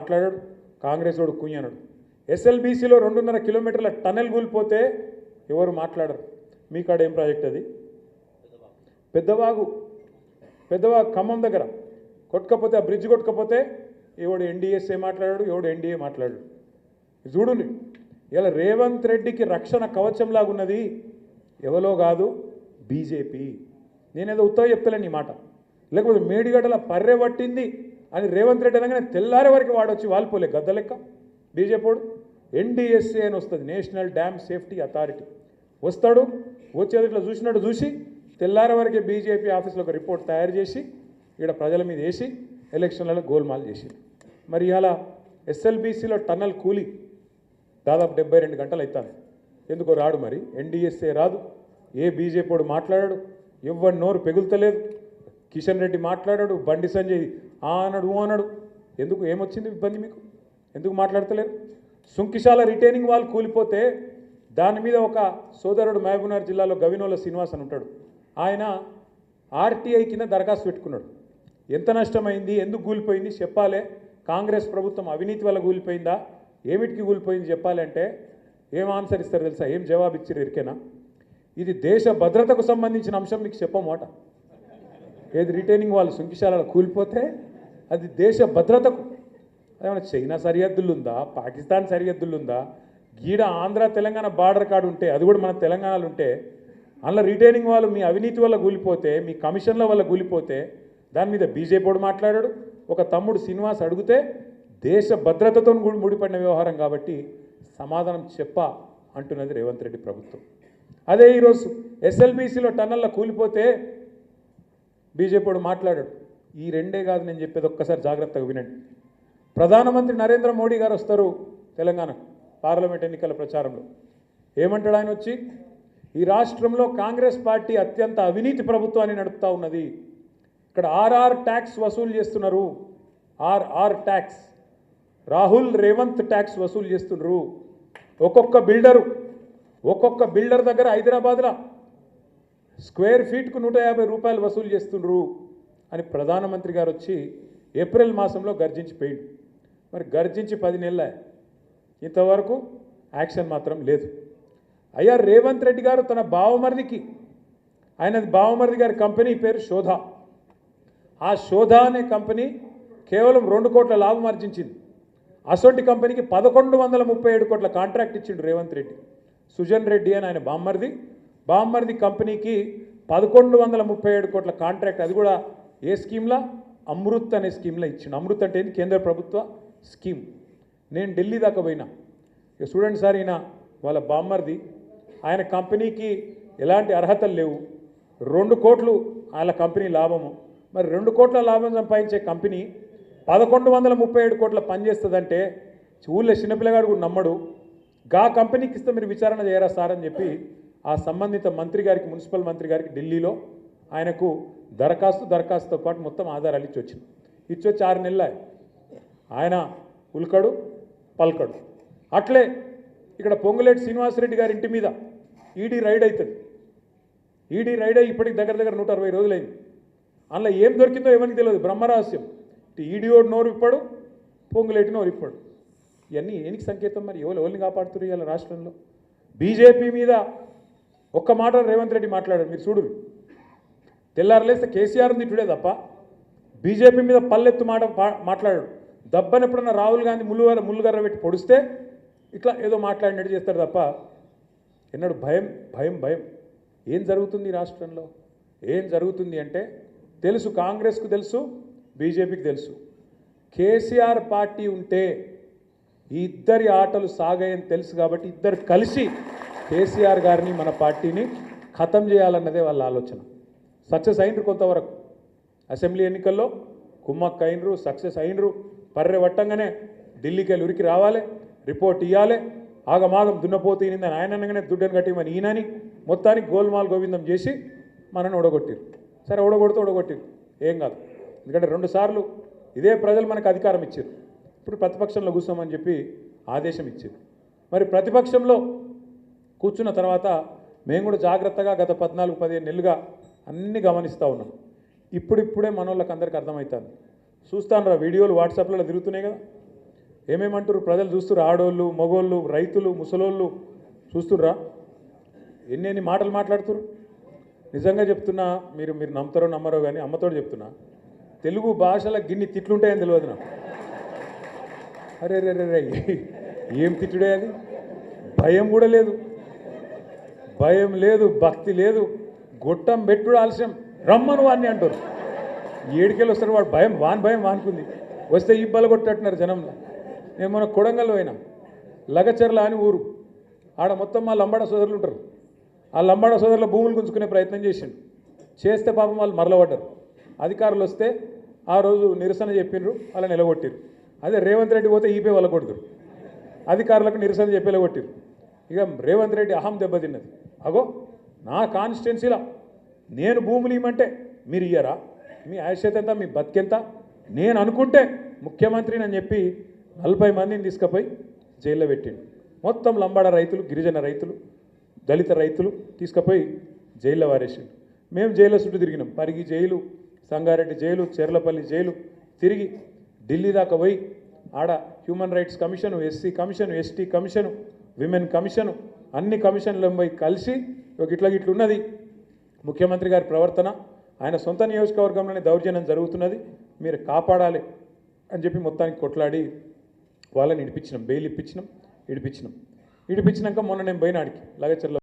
మాట్లాడాడు, కాంగ్రెస్ వాడు కుయ్యి అన్నాడు. ఎస్ఎల్బీసీలో 2.5 కిలోమీటర్ల టనెల్ కూలిపోతే ఎవరు మాట్లాడరు. మీ కాడ ఏం ప్రాజెక్ట్ అది? పెద్దవాగు ఖమ్మం దగ్గర కొట్టుకపోతే, ఆ బ్రిడ్జ్ కొట్టుకపోతే ఎవడు ఎన్డీఎస్ఏ మాట్లాడాడు, ఎవడు ఎన్డీఏ మాట్లాడాడు. చూడండి, ఇలా రేవంత్ రెడ్డికి రక్షణ కవచంలాగా ఉన్నది ఎవరో కాదు, బీజేపీ. నేనేదో ఉత్తగా చెప్తలేను ఈ మాట. లేకపోతే మేడిగడ్డల పర్రె పట్టింది అని రేవంత్ రెడ్డి అనగానే తెల్లారే వరకు వాడొచ్చి వాలిపోలే గద్ద లెక్క బీజేపీడు. ఎన్డీఎస్ఏ అని వస్తుంది, నేషనల్ డ్యామ్ సేఫ్టీ అథారిటీ. వస్తాడు, వచ్చేది ఇట్లా చూసినట్టు చూసి తెల్లారే వరకే బీజేపీ ఆఫీస్లో ఒక రిపోర్ట్ తయారు చేసి ఇక్కడ ప్రజల మీద వేసి ఎలక్షన్లలో గోల్మాల్ చేసింది. మరి ఇలా ఎస్ఎల్బీసీలో టన్నల్ కూలి దాదాపు 72 గంటలు అవుతాను. ఎందుకో రాడు, మరి ఎన్డీఎస్ఏ రాదు, ఏ బీజేపీడు మాట్లాడాడు, ఎవరి నోరు పెగులుతలేదు. కిషన్ రెడ్డి మాట్లాడాడు, బండి సంజయ్ అన్నాడు. ఎందుకు ఏమొచ్చింది ఇబ్బంది మీకు? ఎందుకు మాట్లాడతలేరు? సుంకిశాల రిటైనింగ్ వాల్ కూలిపోతే దాని మీద ఒక సోదరుడు మహబూబ్నగర్ జిల్లాలో గవినోల శ్రీనివాస్ అని ఉంటాడు, ఆయన ఆర్టీఐ కింద దరఖాస్తు పెట్టుకున్నాడు. ఎంత నష్టమైంది, ఎందుకు కూలిపోయింది చెప్పాలి, కాంగ్రెస్ ప్రభుత్వం అవినీతి వల్ల కూలిపోయిందా, ఏమిటికి కూలిపోయింది చెప్పాలి అంటే ఏం ఆన్సర్ ఇస్తారు తెలుసా? ఏం జవాబు ఇచ్చారు ఎరికేనా? ఇది దేశ భద్రతకు సంబంధించిన అంశం, మీకు చెప్పమాట. ఏది రిటైనింగ్ వాళ్ళు సుంకిశాలలో కూలిపోతే అది దేశ భద్రతకు. అదేమన్నా చైనా సరిహద్దులు ఉందా, పాకిస్తాన్ సరిహద్దులు ఉందా? గీడ ఆంధ్ర తెలంగాణ బార్డర్ కార్డు ఉంటే, అది కూడా మన తెలంగాణలో ఉంటే, అందులో రిటైనింగ్ వాళ్ళు మీ అవినీతి వల్ల కూలిపోతే, మీ కమిషన్ల వల్ల కూలిపోతే దాని మీద బీజేపీడు మాట్లాడాడు. ఒక తమ్ముడు శ్రీనివాస్ అడిగితే దేశ భద్రతతో ముడిపడిన వ్యవహారం కాబట్టి సమాధానం అంటున్నది రేవంత్ రెడ్డి ప్రభుత్వం. అదే ఈరోజు ఎస్ఎల్బీసీలో టన్నెల్లో కూలిపోతే బీజేపీడు మాట్లాడాడు. ఈ రెండే కాదు నేను చెప్పేది, ఒక్కసారి జాగ్రత్తగా వినండి. ప్రధానమంత్రి నరేంద్ర మోడీ గారు వస్తారు తెలంగాణ పార్లమెంట్ ఎన్నికల ప్రచారంలో. ఏమంటాడు ఆయన వచ్చి? ఈ రాష్ట్రంలో కాంగ్రెస్ పార్టీ అత్యంత అవినీతి ప్రభుత్వాన్ని నడుపుతూ ఉన్నది. ఇక్కడ ఆర్ఆర్ ట్యాక్స్ వసూలు చేస్తున్నారు, RR tax, Rahul Revanth tax వసూలు చేస్తున్నారు. ఒక్కొక్క బిల్డర్ దగ్గర హైదరాబాద్లో స్క్వేర్ ఫీట్కు 150 రూపాయలు వసూలు చేస్తున్నారు అని ప్రధానమంత్రి గారు వచ్చి ఏప్రిల్ మాసంలో గర్జించిపోయింది. మరి గర్జించి 10 నెలలే, ఇంతవరకు యాక్షన్ మాత్రం లేదు. అయ్యా రేవంత్ రెడ్డి గారు తన బావమరిది గారి కంపెనీ పేరు శోధ. ఆ శోధ అనే కంపెనీ కేవలం 2 కోట్ల లాభం ఆర్జించింది. అసొంటి కంపెనీకి 1137 కోట్ల కాంట్రాక్ట్ ఇచ్చిండు రేవంత్ రెడ్డి. సుజన్ రెడ్డి అని ఆయన బామ్మర్ది కంపెనీకి 1137 కోట్ల కాంట్రాక్ట్, అది కూడా ఏ స్కీమ్లా? అమృత్ అనే స్కీమ్లో ఇచ్చిండు. అమృత్ అంటే ఏంది? కేంద్ర ప్రభుత్వ స్కీమ్. నేను ఢిల్లీ దాకా పోయినా, ఇక చూడండి సార్, ఈయన వాళ్ళ బామ్మర్ది, ఆయన కంపెనీకి ఎలాంటి అర్హతలు లేవు, 2 కోట్లు వాళ్ళ కంపెనీ లాభము. మరి 2 కోట్ల లాభం సంపాదించే కంపెనీ 1137 కోట్ల పనిచేస్తుందంటే ఊళ్ళో చిన్నపిల్లగాడు కూడా నమ్మడు. గా కంపెనీకి ఇస్తే మీరు విచారణ చేయరా సార్ అని చెప్పి ఆ సంబంధిత మంత్రి గారికి, మున్సిపల్ మంత్రి గారికి ఢిల్లీలో ఆయనకు దరఖాస్తుతో పాటు మొత్తం ఆధారాలు ఇచ్చి 6 నెలలు ఆయన ఉల్కడు పల్కడు. అట్లే ఇక్కడ పొంగులేటి శ్రీనివాసరెడ్డి గారి ఇంటి మీద ఈడీ రైడ్ అవుతుంది. ఈడీ రైడ్ అయ్యి ఇప్పటికి దగ్గర 160 రోజులైంది. అందులో ఏం దొరికిందో ఎవరికి తెలియదు, బ్రహ్మరహస్యం. ఈడీఓడు నోరు ఇప్పాడు, పొంగులేటి నోరు ఇప్పాడు. ఇవన్నీ ఏనికి సంకేతం? మరి ఎవరిని కాపాడుతున్నారు ఇవాళ రాష్ట్రంలో? బీజేపీ మీద ఒక్క మాట రేవంత్ రెడ్డి మాట్లాడారు, మీరు చూడు. తెల్లారలేస్తే కేసీఆర్ తిట్టుడే తప్ప బీజేపీ మీద పల్లెత్తు మాట్లాడాడు. దబ్బని ఎప్పుడన్నా రాహుల్ గాంధీ ముళ్ళుగర్ర పెట్టి పొడిస్తే ఇట్లా ఏదో మాట్లాడినట్టు చేస్తాడు తప్ప ఎన్నడు భయం. ఏం జరుగుతుంది రాష్ట్రంలో? ఏం జరుగుతుంది అంటే తెలుసు, కాంగ్రెస్కు తెలుసు, బీజేపీకి తెలుసు. కేసీఆర్ పార్టీ ఉంటే ఈ ఇద్దరి ఆటలు సాగాయని తెలుసు కాబట్టి ఇద్దరు కలిసి కేసీఆర్ గారిని, మన పార్టీని ఖతం చేయాలన్నదే వాళ్ళ ఆలోచన. సక్సెస్ అయినరు కొంతవరకు. అసెంబ్లీ ఎన్నికల్లో కుమ్మక్క అయినరు, సక్సెస్ అయినరు. పర్రె పట్టంగానే ఢిల్లీకి వెళ్ళి ఉరికి రావాలి, రిపోర్ట్ ఇవ్వాలి, ఆగమాగం దున్నపోతూ ఈయనని ఆయన అనగానే దుడ్డను కట్టిమని ఈయనని మొత్తానికి గోల్మాల్ గోవిందం చేసి మనని ఓడగొట్టిరు. సరే ఓడగొట్టిరు, ఏం కాదు. ఎందుకంటే 2 సార్లు ఇదే ప్రజలు మనకు అధికారం ఇచ్చారు. ఇప్పుడు ప్రతిపక్షంలో కూర్చోమని చెప్పి ఆదేశం ఇచ్చారు. మరి ప్రతిపక్షంలో కూర్చున్న తర్వాత మేము కూడా జాగ్రత్తగా గత 14-15 నెలలుగా అన్నీ గమనిస్తూ ఉన్నాం. ఇప్పుడిప్పుడే మనోళ్ళకి అందరికీ అర్థమవుతుంది. చూస్తాను రా, వీడియోలు వాట్సాప్లో తిరుగుతున్నాయి కదా. ఏమేమంటారు ప్రజలు చూస్తుర్రు, ఆడోళ్ళు మగోళ్ళు రైతులు ముసలోళ్ళు చూస్తుర్రా ఎన్ని మాటలు మాట్లాడుతున్నారు. నిజంగా చెప్తున్నా, మీరు నమ్ముతారో నమ్మరో కానీ అమ్మతోడు చెప్తున్నా, తెలుగు భాషల గిన్ని తిట్లుంటాయని తెలియదు నాకు. అరే రే రే రే ఏం తిట్టుడే అది, భయం కూడా లేదు, భయం లేదు, భక్తి లేదు, గొట్టం పెట్టుడు ఆలస్యం రమ్మను వాడిని అంటారు. ఏడికెళ్ళి వస్తారు వాడు, భయం వానుకుంది, వస్తే ఇబ్బలు కొట్టట్టున్నారు జనంలో. నేను మన కొడంగల్ పోయినా, లగచర్ల అని ఊరు, ఆడ మొత్తం మా లంబాడ సోదరులు ఉంటారు. ఆ లంబాడ సోదరుల భూములు గుంజుకునే ప్రయత్నం చేస్తే పాపం వాళ్ళు మరలబడ్డారు. అధికారులు వస్తే ఆ రోజు నిరసన చెప్పిండ్రు, అలా నిలగొట్టిరు. అదే రేవంత్ రెడ్డి పోతే ఈపే వాళ్ళ కొడుతురు, అధికారులకు నిరసన చెప్పేలా కొట్టిరు. ఇక రేవంత్ రెడ్డి అహం దెబ్బతిన్నది. అగో నా కాన్స్టిట్యున్సీలో నేను భూములు ఇవ్వమంటే మీరు ఇయ్యరా, మీ ఆయుష్యత ఎంత, మీ బతికెంత, నేను అనుకుంటే ముఖ్యమంత్రిని అని చెప్పి 40 మందిని తీసుకుపోయి జైల్లో పెట్టిండు. మొత్తం లంబాడ రైతులు, గిరిజన రైతులు, దళిత రైతులు తీసుకుపోయి జైల్లో వారేసిండు. మేము జైల్లో చుట్టూ తిరిగినాం, Parigi jail, Sangareddy jail, Cherlapalli jail తిరిగి ఢిల్లీ దాకా పోయి ఆడ human rights commission, SC commission, ST commission, women commission, అన్ని కమిషన్లను పోయి కలిసి ఇట్లున్నది ముఖ్యమంత్రి గారి ప్రవర్తన, ఆయన సొంత నియోజకవర్గంలోనే దౌర్జన్యం జరుగుతున్నది, మీరు కాపాడాలి అని చెప్పి మొత్తానికి కొట్లాడి వాళ్ళని ఇడిపించినాం, బెయిల్ ఇప్పించినాం, ఇడిపించినాక మొన్న నేను పోయిన ఆడికి లగచర్ల